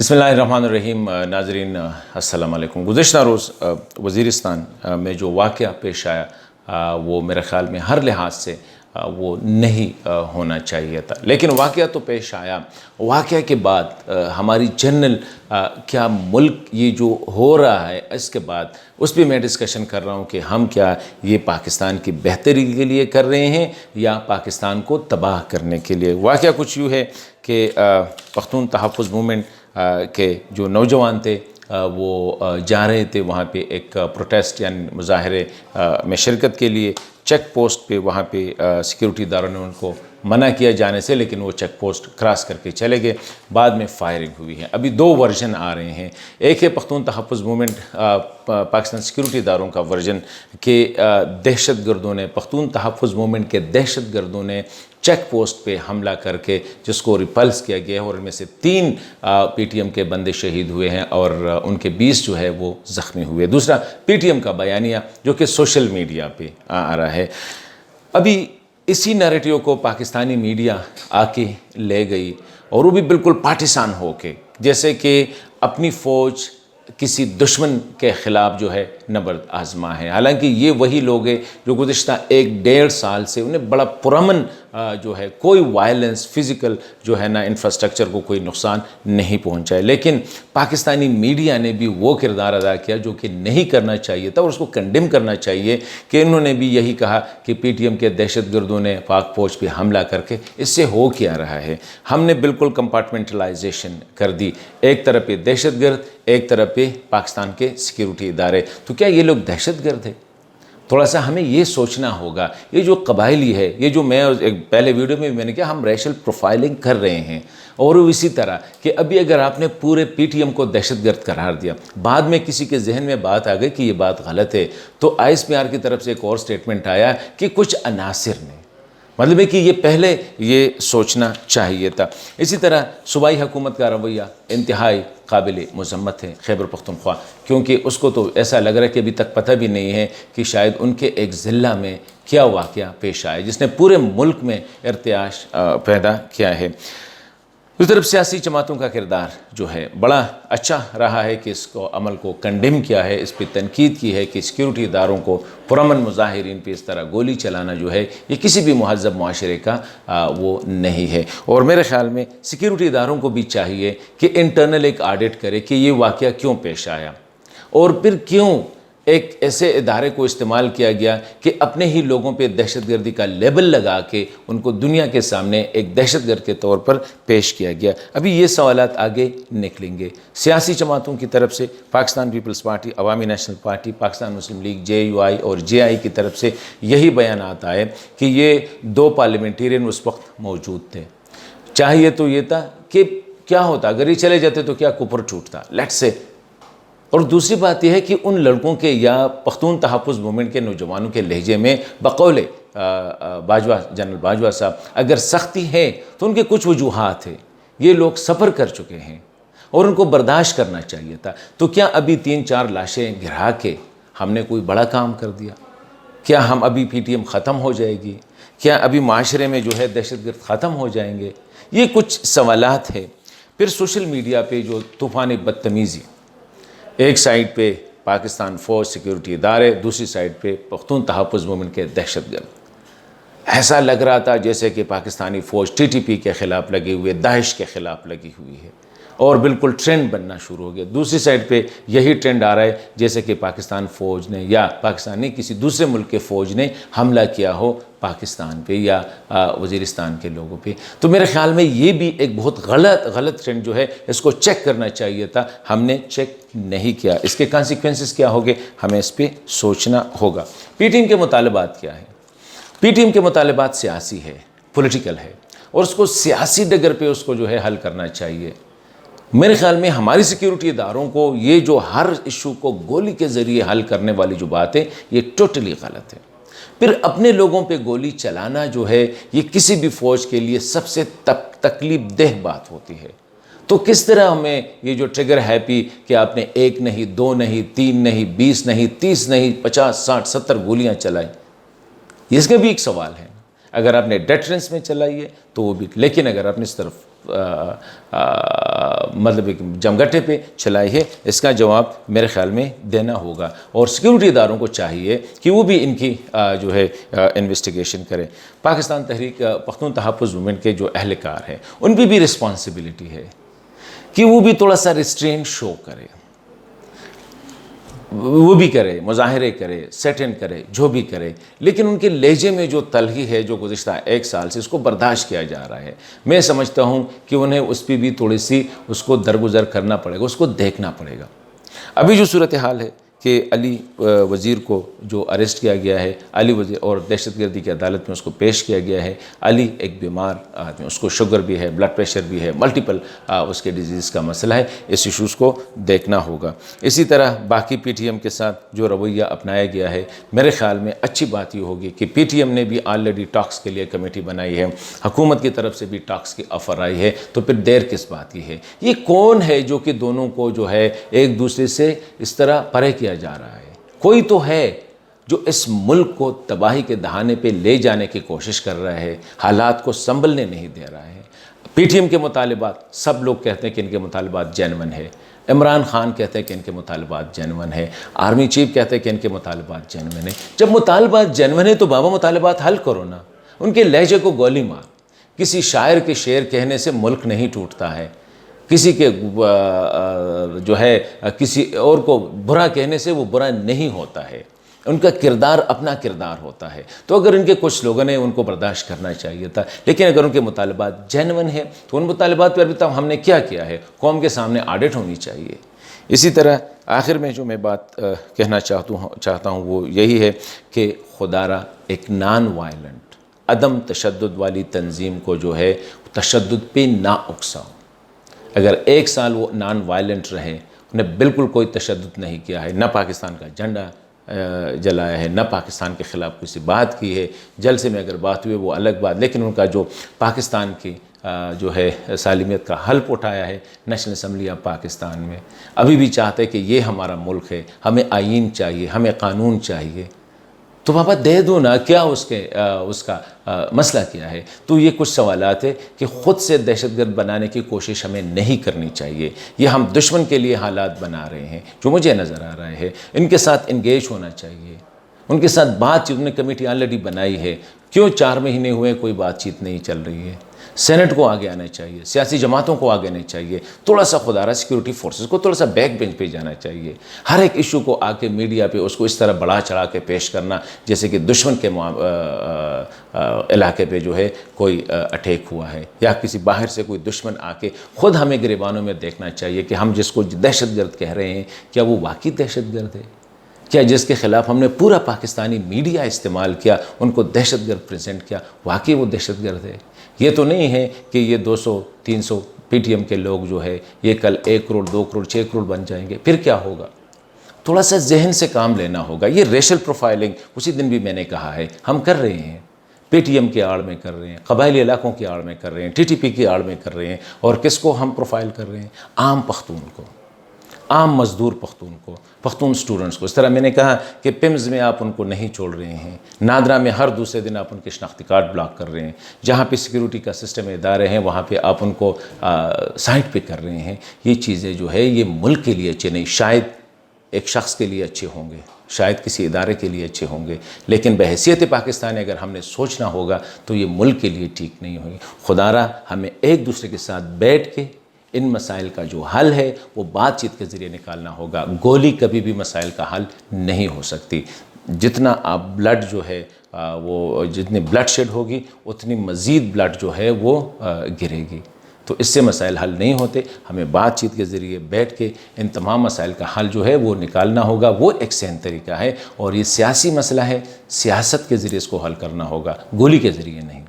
بسم اللہ الرحمن الرحیم۔ ناظرین السلام علیکم۔ گزشتہ روز وزیرستان میں جو واقعہ پیش آیا وہ میرے خیال میں ہر لحاظ سے وہ نہیں ہونا چاہیے تھا، لیکن واقعہ تو پیش آیا۔ واقعہ کے بعد ہماری جنرل کیا ملک یہ جو ہو رہا ہے اس کے بعد اس پہ میں ڈسکشن کر رہا ہوں کہ ہم کیا یہ پاکستان کی بہتری کے لیے کر رہے ہیں یا پاکستان کو تباہ کرنے کے لیے۔ واقعہ کچھ یوں ہے کہ پختون تحفظ موومنٹ کے جو نوجوان تھے وہ جا رہے تھے وہاں پہ ایک پروٹیسٹ یعنی مظاہرے میں شرکت کے لیے۔ چیک پوسٹ پہ وہاں پہ سیکیورٹی داروں نے ان کو منع کیا جانے سے، لیکن وہ چیک پوسٹ کراس کر کے چلے گئے۔ بعد میں فائرنگ ہوئی ہے۔ ابھی دو ورژن آ رہے ہیں۔ ایک ہے پختون تحفظ موومنٹ پاکستان سیکیورٹی داروں کا ورژن کہ دہشت گردوں نے، پختون تحفظ موومنٹ کے دہشت گردوں نے چیک پوسٹ پہ حملہ کر کے جس کو ریپلس کیا گیا ہے، اور ان میں سے 3 پی ٹی ایم کے بندے شہید ہوئے ہیں اور ان کے 20 جو ہے وہ زخمی ہوئے۔ دوسرا پی ٹی ایم کا بیانیہ جو کہ سوشل میڈیا پہ آ رہا ہے۔ ابھی اسی نیریٹیو کو پاکستانی میڈیا آ کے لے گئی، اور وہ بھی بالکل پارٹیسان ہو کے، جیسے کہ اپنی فوج کسی دشمن کے خلاف جو ہے نبرد آزما ہے۔ حالانکہ یہ وہی لوگ ہیں جو گزشتہ 1-1.5 سال سے انہیں بڑا پرامن جو ہے کوئی وائلنس فزیکل جو ہے نا انفراسٹرکچر کو کوئی نقصان نہیں پہنچائے، لیکن پاکستانی میڈیا نے بھی وہ کردار ادا کیا جو کہ نہیں کرنا چاہیے تھا، اور اس کو کنڈیم کرنا چاہیے کہ انہوں نے بھی یہی کہا کہ پی ٹی ایم کے دہشت گردوں نے پاک فوج پہ حملہ کر کے اس سے ہو کیا رہا ہے۔ ہم نے بالکل کمپارٹمنٹلائزیشن کر دی، ایک طرف پہ دہشت گرد، ایک طرف پہ پاکستان کے سیکیورٹی ادارے۔ تو کیا یہ لوگ دہشت گرد ہیں؟ تھوڑا سا ہمیں یہ سوچنا ہوگا۔ یہ جو قبائلی ہے، یہ جو میں پہلے ویڈیو میں بھی میں نے کہا ہم ریشل پروفائلنگ کر رہے ہیں، اور اسی طرح کہ ابھی اگر آپ نے پورے پی ٹی ایم کو دہشت گرد قرار دیا، بعد میں کسی کے ذہن میں بات آ گئی کہ یہ بات غلط ہے، تو آئی ایس پی آر کی طرف سے ایک اور سٹیٹمنٹ آیا کہ کچھ عناصر نے، مطلب ہے کہ یہ پہلے یہ سوچنا چاہیے تھا۔ اسی طرح صوبائی حکومت کا رویہ انتہائی قابل مذمت ہے خیبر پختونخوا، کیونکہ اس کو تو ایسا لگ رہا ہے کہ ابھی تک پتہ بھی نہیں ہے کہ شاید ان کے ایک ضلع میں کیا واقعہ پیش آئے جس نے پورے ملک میں ارتعاش پیدا کیا ہے۔ اس طرف سیاسی جماعتوں کا کردار جو ہے بڑا اچھا رہا ہے کہ اس کو عمل کو کنڈیم کیا ہے، اس پہ تنقید کی ہے کہ سیکیورٹی اداروں کو پرامن مظاہرین پہ اس طرح گولی چلانا جو ہے یہ کسی بھی مہذب معاشرے کا وہ نہیں ہے۔ اور میرے خیال میں سیکیورٹی اداروں کو بھی چاہیے کہ انٹرنل ایک آڈٹ کرے کہ یہ واقعہ کیوں پیش آیا، اور پھر کیوں ایک ایسے ادارے کو استعمال کیا گیا کہ اپنے ہی لوگوں پہ دہشت گردی کا لیبل لگا کے ان کو دنیا کے سامنے ایک دہشت گرد کے طور پر پیش کیا گیا۔ ابھی یہ سوالات آگے نکلیں گے۔ سیاسی جماعتوں کی طرف سے Pakistan Peoples Party, Awami National Party, Pakistan Muslim League, J U I اور جے آئی کی طرف سے یہی بیانات آئے کہ یہ 2 پارلیمنٹیرین اس وقت موجود تھے۔ چاہیے تو یہ تھا کہ کیا ہوتا اگر یہ چلے جاتے تو کیا کوپر ٹوٹتا، لیٹس سے۔ اور دوسری بات یہ ہے کہ ان لڑکوں کے یا پختون تحفظ موومنٹ کے نوجوانوں کے لہجے میں بقول باجوہ جنرل باجوہ صاحب اگر سختی ہے تو ان کے کچھ وجوہات ہیں، یہ لوگ سفر کر چکے ہیں اور ان کو برداشت کرنا چاہیے تھا۔ تو کیا ابھی 3-4 لاشیں گرا کے ہم نے کوئی بڑا کام کر دیا؟ کیا ہم ابھی پی ٹی ایم ختم ہو جائے گی؟ کیا ابھی معاشرے میں جو ہے دہشت گرد ختم ہو جائیں گے؟ یہ کچھ سوالات ہیں۔ پھر سوشل میڈیا پہ جو طوفان بدتمیزی، ایک سائیڈ پہ پاکستان فوج سیکیورٹی ادارے، دوسری سائیڈ پہ پختون تحفظ موومنٹ کے دہشت گرد، ایسا لگ رہا تھا جیسے کہ پاکستانی فوج ٹی ٹی پی کے خلاف لگی ہوئی ہے، داعش کے خلاف لگی ہوئی ہے، اور بالکل ٹرینڈ بننا شروع ہو گیا۔ دوسری سائیڈ پہ یہی ٹرینڈ آ رہا ہے جیسے کہ پاکستان فوج نے یا پاکستانی کسی دوسرے ملک کے فوج نے حملہ کیا ہو پاکستان پہ یا وزیرستان کے لوگوں پہ۔ تو میرے خیال میں یہ بھی ایک بہت غلط ٹرینڈ جو ہے، اس کو چیک کرنا چاہیے تھا، ہم نے چیک نہیں کیا۔ اس کے کانسیکوینسز کیا ہوگے ہمیں اس پہ سوچنا ہوگا۔ پی ٹی ایم کے مطالبات کیا ہے؟ پی ٹی ایم کے مطالبات سیاسی ہے، پولیٹیکل ہے، اور اس کو سیاسی ڈگر پہ اس کو جو ہے حل کرنا چاہیے۔ میرے خیال میں ہماری سیکیورٹی اداروں کو یہ جو ہر ایشو کو گولی کے ذریعے حل کرنے والی جو بات ہے یہ ٹوٹلی غلط ہے۔ پھر اپنے لوگوں پہ گولی چلانا جو ہے یہ کسی بھی فوج کے لیے سب سے تکلیف دہ بات ہوتی ہے۔ تو کس طرح ہمیں یہ جو ٹریگر ہیپی کہ آپ نے 1 نہیں 2 نہیں 3 نہیں 20 نہیں 30 نہیں 50 60 70 گولیاں چلائیں، اس کا بھی ایک سوال ہے۔ اگر آپ نے ڈیٹرنس میں چلائی ہے تو وہ بھی، لیکن اگر آپ نے اس طرف مطلب ایک جمگٹے پہ چلائی ہے، اس کا جواب میرے خیال میں دینا ہوگا، اور سیکیورٹی اداروں کو چاہیے کہ وہ بھی ان کی جو ہے انویسٹیگیشن کرے۔ پاکستان تحریک پختون تحفظ موومنٹ کے جو اہلکار ہیں ان پہ بھی رسپانسبلٹی ہے کہ وہ بھی تھوڑا سا ریسٹرین شو کرے، وہ بھی کرے، مظاہرے کرے، سیٹ ان کرے، جو بھی کرے، لیکن ان کے لہجے میں جو تلخی ہے جو گزشتہ 1 سال سے اس کو برداشت کیا جا رہا ہے، میں سمجھتا ہوں کہ انہیں اس پہ بھی تھوڑی سی اس کو درگزر کرنا پڑے گا، اس کو دیکھنا پڑے گا۔ ابھی جو صورتحال ہے کہ علی وزیر کو جو اریسٹ کیا گیا ہے، علی وزیر اور دہشت گردی کی عدالت میں اس کو پیش کیا گیا ہے۔ علی ایک بیمار آدمی، اس کو شوگر بھی ہے، بلڈ پریشر بھی ہے، ملٹیپل اس کے ڈیزیز کا مسئلہ ہے، اس ایشوز کو دیکھنا ہوگا۔ اسی طرح باقی پی ٹی ایم کے ساتھ جو رویہ اپنایا گیا ہے، میرے خیال میں اچھی بات یہ ہوگی کہ پی ٹی ایم نے بھی آلریڈی ٹاکس کے لیے کمیٹی بنائی ہے، حکومت کی طرف سے بھی ٹاکس کی آفر آئی ہے، تو پھر دیر کس بات کی ہے؟ یہ کون ہے جو کہ دونوں کو جو ہے ایک دوسرے سے اس طرح پرے کیا جا رہا ہے؟ کوئی تو ہے جو اس ملک کو تباہی کے دہانے پہ لے جانے کی کوشش کر رہا ہے، حالات کو سنبھلنے نہیں دے رہا ہے۔ پی ٹی ایم کے مطالبات، سب لوگ کہتے ہیں کہ ان کے مطالبات جینون ہے، عمران خان کہتے ہیں کہ ان کے مطالبات جینون ہے، آرمی چیف کہتے ہیں کہ ان کے مطالبات جینون ہے۔ جب مطالبات جینون ہے تو بابا مطالبات حل کرو نا، ان کے لہجے کو گولی مار۔ کسی شاعر کے شعر کہنے سے ملک نہیں ٹوٹتا ہے، کسی کے جو ہے کسی اور کو برا کہنے سے وہ برا نہیں ہوتا ہے، ان کا کردار اپنا کردار ہوتا ہے۔ تو اگر ان کے کچھ لوگوں نے ان کو برداشت کرنا چاہیے تھا، لیکن اگر ان کے مطالبات جینون ہیں تو ان مطالبات پر ابھی تک ہم نے کیا کیا ہے، قوم کے سامنے آڈٹ ہونی چاہیے۔ اسی طرح آخر میں جو میں بات کہنا چاہتا ہوں وہ یہی ہے کہ خدا را ایک نان وائلنٹ عدم تشدد والی تنظیم کو جو ہے تشدد پہ نہ اکساؤ۔ اگر 1 سال وہ نان وائلنٹ رہے، انہیں بالکل کوئی تشدد نہیں کیا ہے، نہ پاکستان کا جھنڈا جلایا ہے، نہ پاکستان کے خلاف کسی بات کی ہے، جلسے میں اگر بات ہوئی وہ الگ بات، لیکن ان کا جو پاکستان کی جو ہے سالمیت کا حلف اٹھایا ہے نیشنل اسمبلی آف پاکستان میں، ابھی بھی چاہتے کہ یہ ہمارا ملک ہے، ہمیں آئین چاہیے، ہمیں قانون چاہیے، تو بابا دے دو نا، کیا اس کا مسئلہ کیا ہے؟ تو یہ کچھ سوالات ہیں کہ خود سے دہشت گرد بنانے کی کوشش ہمیں نہیں کرنی چاہیے، یہ ہم دشمن کے لیے حالات بنا رہے ہیں جو مجھے نظر آ رہا ہے۔ ان کے ساتھ انگیج ہونا چاہیے، ان کے ساتھ بات چیت، انہوں نے کمیٹی آلریڈی بنائی ہے، کیوں 4 مہینے ہوئے کوئی بات چیت نہیں چل رہی ہے؟ سینٹ کو آگے آنا چاہیے، سیاسی جماعتوں کو آگے آنا چاہیے، تھوڑا سا خدا را سیکیورٹی فورسز کو تھوڑا سا بیک بینچ پہ جانا چاہیے۔ ہر ایک ایشو کو آ کے میڈیا پہ اس کو اس طرح بڑھا چڑھا کے پیش کرنا جیسے کہ دشمن کے علاقے پہ جو ہے کوئی اٹیک ہوا ہے، یا کسی باہر سے کوئی دشمن آ کے خود ہمیں گریبانوں میں دیکھنا چاہیے کہ ہم جس کو دہشت گرد کہہ رہے ہیں کیا وہ واقعی دہشت گرد ہے؟ کیا جس کے خلاف ہم نے پورا پاکستانی میڈیا استعمال کیا، ان کو دہشت گرد پریزنٹ کیا، واقعی وہ دہشت گرد ہے؟ یہ تو نہیں ہے کہ یہ 200-300 پی ٹی ایم کے لوگ جو ہے یہ کل 1 کروڑ 2 کروڑ 6 کروڑ بن جائیں گے، پھر کیا ہوگا؟ تھوڑا سا ذہن سے کام لینا ہوگا۔ یہ ریشل پروفائلنگ اسی دن بھی میں نے کہا ہے ہم کر رہے ہیں، پی ٹی ایم کی آڑ میں کر رہے ہیں، قبائلی علاقوں کی آڑ میں کر رہے ہیں، ٹی ٹی پی کی آڑ میں کر رہے ہیں، اور کس کو ہم پروفائل کر رہے ہیں؟ عام پختون کو، عام مزدور پختون کو، پختون سٹوڈنٹس کو۔ اس طرح میں نے کہا کہ پمز میں آپ ان کو نہیں چھوڑ رہے ہیں، نادرا میں ہر دوسرے دن آپ ان کے شناختی کارڈ بلاک کر رہے ہیں، جہاں پہ سیکیورٹی کا سسٹم ادارے ہیں وہاں پہ آپ ان کو سائٹ پہ کر رہے ہیں۔ یہ چیزیں جو ہے یہ ملک کے لیے اچھے نہیں، شاید ایک شخص کے لیے اچھے ہوں گے، شاید کسی ادارے کے لیے اچھے ہوں گے، لیکن بحیثیت پاکستانی اگر ہم نے سوچنا ہوگا تو یہ ملک کے لیے ٹھیک نہیں ہوگی۔ خدا را ہمیں ایک دوسرے کے ساتھ بیٹھ کے ان مسائل کا جو حل ہے وہ بات چیت کے ذریعے نکالنا ہوگا۔ گولی کبھی بھی مسائل کا حل نہیں ہو سکتی۔ جتنا آپ بلڈ جو ہے وہ جتنی بلڈ شیڈ ہوگی اتنی مزید بلڈ جو ہے وہ گرے گی، تو اس سے مسائل حل نہیں ہوتے۔ ہمیں بات چیت کے ذریعے بیٹھ کے ان تمام مسائل کا حل جو ہے وہ نکالنا ہوگا، وہ ایک صحیح طریقہ ہے، اور یہ سیاسی مسئلہ ہے، سیاست کے ذریعے اس کو حل کرنا ہوگا، گولی کے ذریعے نہیں۔